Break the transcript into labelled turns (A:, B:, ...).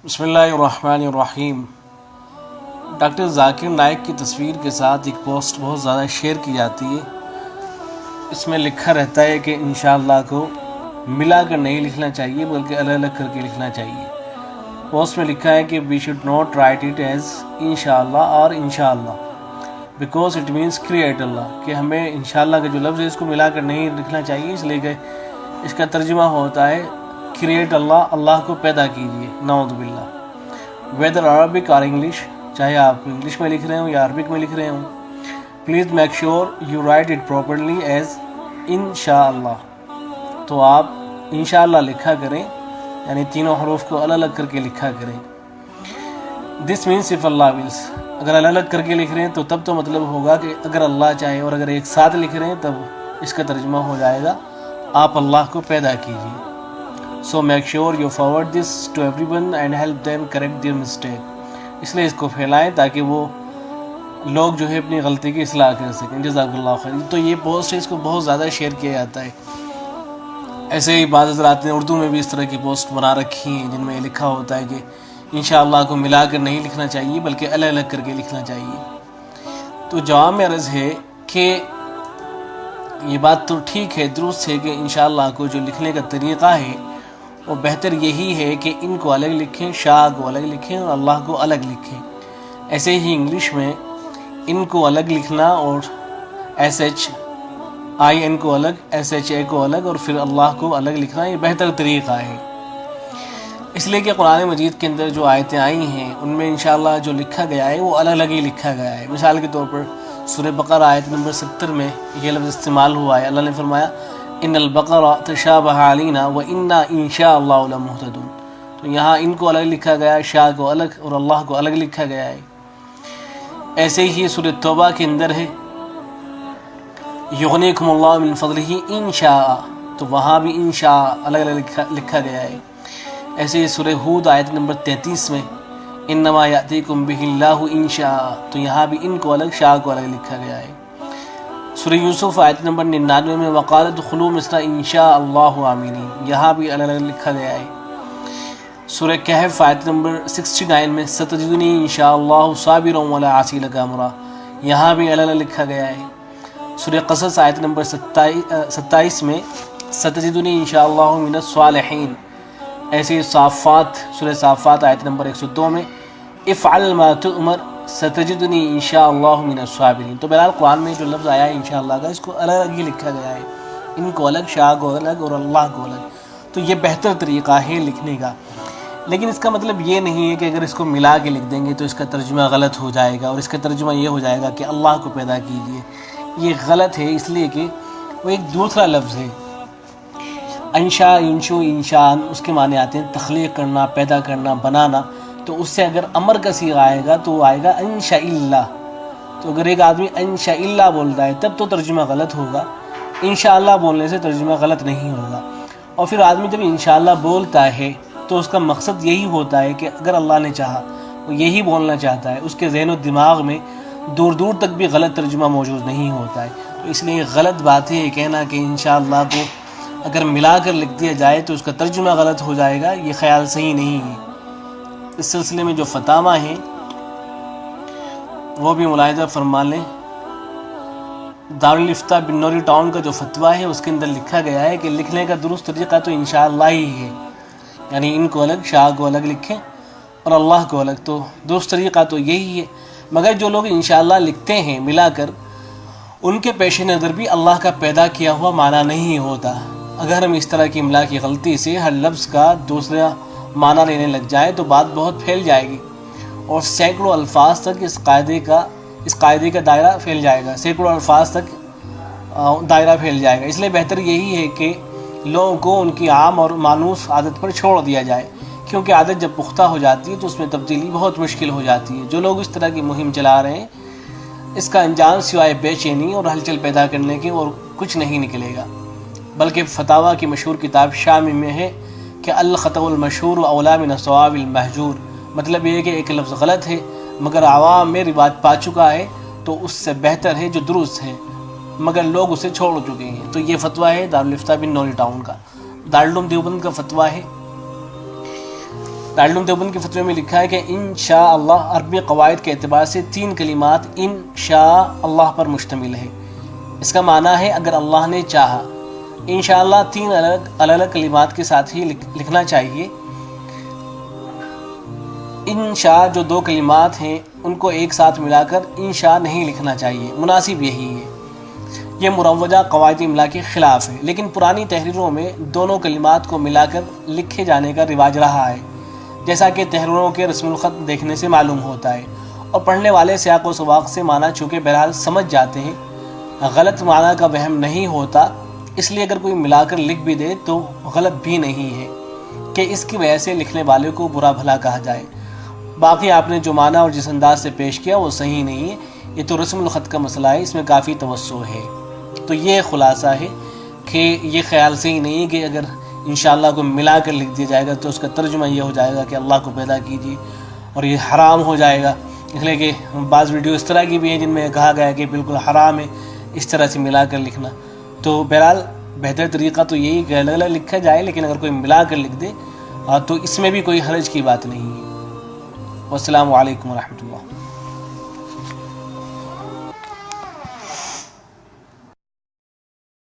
A: بسم اللہ الرحمن الرحیم۔ ڈاکٹر ذاکر نائک کی تصویر کے ساتھ ایک پوسٹ بہت زیادہ شیئر کی جاتی ہے۔ اس میں لکھا رہتا ہے کہ انشاءاللہ کو ملا کر نہیں لکھنا چاہیے بلکہ الگ الگ کر کے لکھنا چاہیے۔ پوسٹ میں لکھا ہے کہ we should not write it as انشاءاللہ اور انشاءاللہ بیکاز اٹ مینس کریٹ اللہ، کہ ہمیں انشاءاللہ کا جو لفظ ہے اس کو ملا کر نہیں لکھنا چاہیے، اس لیے کہ اس کا ترجمہ ہوتا ہے کریٹ اللہ، اللہ کو پیدا کیجیے، نعوذ باللہ۔ ویدر عربک اور انگلش، چاہے آپ انگلش میں لکھ رہے ہوں یا عربک میں لکھ رہے ہوں، please make sure you right it properly as انشاءاللہ۔ تو آپ انشاءاللہ لکھا کریں، یعنی تینوں حروف کو الگ الگ کر کے لکھا کریں۔ دس مینس اف اللہ ولس، اگر الگ الگ کر کے لکھ رہے ہیں تو تب تو مطلب ہوگا کہ اگر اللہ چاہے، اور اگر ایک ساتھ لکھ رہے ہیں تب اس کا ترجمہ ہو جائے گا آپ اللہ کو پیدا کیجیے۔ So make sure you forward this to everyone and help them correct their mistake۔ اس لیے اس کو پھیلائیں تاکہ وہ لوگ جو ہے اپنی غلطی کی اصلاح کر سکیں۔ جزاک اللہ خیر۔ تو یہ پوسٹ ہے، اس کو بہت زیادہ شیئر کیا جاتا ہے۔ ایسے ہی بعض حضرات نے اردو میں بھی اس طرح کی پوسٹ بنا رکھی ہیں جن میں لکھا ہوتا ہے کہ انشاءاللہ کو ملا کر نہیں لکھنا چاہیے بلکہ الگ الگ کر کے لکھنا چاہیے۔ تو جواب میں عرض ہے کہ یہ بات تو ٹھیک ہے، درست ہے کہ انشاءاللہ کو جو لکھنے کا طریقہ ہے وہ بہتر یہی ہے کہ ان کو الگ لکھیں، شاہ کو الگ لکھیں اور اللہ کو الگ لکھیں۔ ایسے ہی انگلش میں ان کو الگ لکھنا اور ایس ایچ آئی این کو الگ، ایس ایچ اے کو الگ اور پھر اللہ کو الگ لکھنا، یہ بہتر طریقہ ہے۔ اس لیے کہ قرآن مجید کے اندر جو آیتیں آئی ہیں ان میں انشاءاللہ جو لکھا گیا ہے وہ الگ الگ ہی لکھا گیا ہے۔ مثال کے طور پر سورہ بقرہ آیت نمبر 70 میں یہ لفظ استعمال ہوا ہے۔ اللہ نے فرمایا ان البقرہ تشابہ علینا وانا انشاءاللہ لمہتدون۔ تو یہاں ان کو الگ لکھا گیا ہے، شاہ کو الگ اور اللہ کو الگ لکھا گیا ہے۔ ایسے ہی سورہ توبہ کے اندر ہے یغنیکم اللہ من فضلہ انشاء، تو وہاں بھی انشاء الگ الگ لکھا گیا ہے۔ ایسے ہی سورہ ہود آیت نمبر 33 میں انما یاتیکم بہ اللہ انشاء، تو یہاں بھی ان کو الگ، شاہ کو الگ لکھا گیا ہے۔ سورہ یوسف آیت نمبر 99 میں وقالوا ادخلوا مصر انشاء اللہ آمینین، یہاں بھی الگ الگ لکھا گیا ہے۔ سورہ کہف آیت نمبر 69 میں ستجدنی انشاء اللہ صابرا ولا عاصی لک امرا، یہاں بھی الگ الگ لکھا گیا ہے۔ سورہ قصص آیت نمبر 27 میں ستجدنی انشاء اللہ من الصالحین۔ ایسے صافات، سورہ صافات آیت نمبر 102 میں افعل ما تؤمر ستجدنی انشاء اللہ من الصابرین۔ تو بہرحال قرآن میں جو لفظ آیا ہے انشاءاللہ کا، اس کو الگ الگ ہی لکھا گیا ہے، ان کو الگ، شاہ کو الگ اور اللہ کو الگ۔ تو یہ بہتر طریقہ ہے لکھنے کا، لیکن اس کا مطلب یہ نہیں ہے کہ اگر اس کو ملا کے لکھ دیں گے تو اس کا ترجمہ غلط ہو جائے گا اور اس کا ترجمہ یہ ہو جائے گا کہ اللہ کو پیدا کیجیے۔ یہ غلط ہے، اس لیے کہ وہ ایک دوسرا لفظ ہے۔ انشاء، انشو، انشان، اس کے معنی آتے ہیں تخلیق کرنا، پیدا کرنا، بنانا۔ تو اس سے اگر امر کا صیغہ آئے گا تو وہ آئے گا انشاء اللہ۔ تو اگر ایک آدمی انشاء اللہ بولتا ہے تب تو ترجمہ غلط ہوگا، انشاءاللہ بولنے سے ترجمہ غلط نہیں ہوگا۔ اور پھر آدمی جب انشاءاللہ بولتا ہے تو اس کا مقصد یہی ہوتا ہے کہ اگر اللہ نے چاہا، وہ یہی بولنا چاہتا ہے، اس کے ذہن و دماغ میں دور دور تک بھی غلط ترجمہ موجود نہیں ہوتا ہے۔ تو اس لیے غلط بات ہے یہ کہنا کہ انشاءاللہ کو اگر ملا کر لکھ دیا جائے تو اس کا ترجمہ غلط ہو جائے گا، یہ خیال صحیح نہیں ہے۔ اس سلسلے میں جو فتاویٰ ہیں وہ بھی ملاحظہ فرما لیں۔ دارالفتاء بنوری ٹاؤن کا جو فتویٰ ہے اس کے اندر لکھا گیا ہے کہ لکھنے کا درست طریقہ تو انشاءاللہ ہی ہے، یعنی ان کو الگ، شاہ کو الگ لکھیں اور اللہ کو الگ، تو درست طریقہ تو یہی ہے۔ مگر جو لوگ انشاءاللہ لکھتے ہیں ملا کر، ان کے پیش نظر بھی اللہ کا پیدا کیا ہوا معنی نہیں ہوتا۔ اگر ہم اس طرح کی املا کی غلطی سے ہر لفظ کا دوسرا معنی لینے لگ جائیں تو بات بہت پھیل جائے گی اور سینکڑوں الفاظ تک اس قاعدے کا دائرہ پھیل جائے گا، سینکڑوں الفاظ تک دائرہ پھیل جائے گا۔ اس لیے بہتر یہی ہے کہ لوگوں کو ان کی عام اور مانوس عادت پر چھوڑ دیا جائے، کیونکہ عادت جب پختہ ہو جاتی ہے تو اس میں تبدیلی بہت مشکل ہو جاتی ہے۔ جو لوگ اس طرح کی مہم چلا رہے ہیں اس کا انجام سوائے بے چینی اور ہلچل پیدا کرنے کے اور کچھ نہیں نکلے گا۔ بلکہ فتاویٰ کی مشہور کتاب شامی میں ہے کہ الخطأ المشہور اولیٰ من الصواب المہجور، مطلب یہ ہے کہ ایک لفظ غلط ہے مگر عوام میں رواج پا چکا ہے تو اس سے بہتر ہے جو درست ہے مگر لوگ اسے چھوڑ چکے ہیں۔ تو یہ فتویٰ ہے دارالفتاء بنوری ٹاؤن کا۔ دارالعلوم دیوبند کا فتویٰ ہے دارالعلوم دیوبند کے فتوے میں لکھا ہے کہ انشاءاللہ عربی قواعد کے اعتبار سے 3 کلمات انشاء اللہ پر مشتمل ہے۔ اس کا معنی ہے اگر اللہ نے چاہا۔ انشاءاللہ 3 الگ الگ کلمات کے ساتھ ہی لکھنا چاہیے۔ انشاء جو 2 کلمات ہیں ان کو ایک ساتھ ملا کر انشاء نہیں لکھنا چاہیے، مناسب یہی ہے۔ یہ مروجہ قواعد املا کے خلاف ہے، لیکن پرانی تحریروں میں دونوں کلمات کو ملا کر لکھے جانے کا رواج رہا ہے، جیسا کہ تحریروں کے رسم الخط دیکھنے سے معلوم ہوتا ہے، اور پڑھنے والے سیاق و سباق سے معنی چونکہ بہرحال سمجھ جاتے ہیں، غلط معنی کا وہم نہیں ہوتا، اس لیے اگر کوئی ملا کر لکھ بھی دے تو غلط بھی نہیں ہے کہ اس کی وجہ سے لکھنے والے کو برا بھلا کہا جائے۔ باقی آپ نے جو معنی اور جس انداز سے پیش کیا وہ صحیح نہیں ہے، یہ تو رسم الخط کا مسئلہ ہے، اس میں کافی توسع ہے۔ تو یہ خلاصہ ہے کہ یہ خیال صحیح نہیں ہے کہ اگر انشاءاللہ کو ملا کر لکھ دیا جائے گا تو اس کا ترجمہ یہ ہو جائے گا کہ اللہ کو پیدا کیجیے اور یہ حرام ہو جائے گا، اس لیے کہ بعض ویڈیو اس طرح کی بھی ہیں جن میں کہا گیا ہے کہ بالکل حرام ہے اس طرح سے ملا کر لکھنا۔ تو بہرحال بہتر طریقہ تو یہی کہ الگ الگ لکھا جائے، لیکن اگر کوئی ملا کر لکھ دے تو اس میں بھی کوئی حرج کی بات نہیں ہے۔ والسلام علیکم ورحمۃ اللہ۔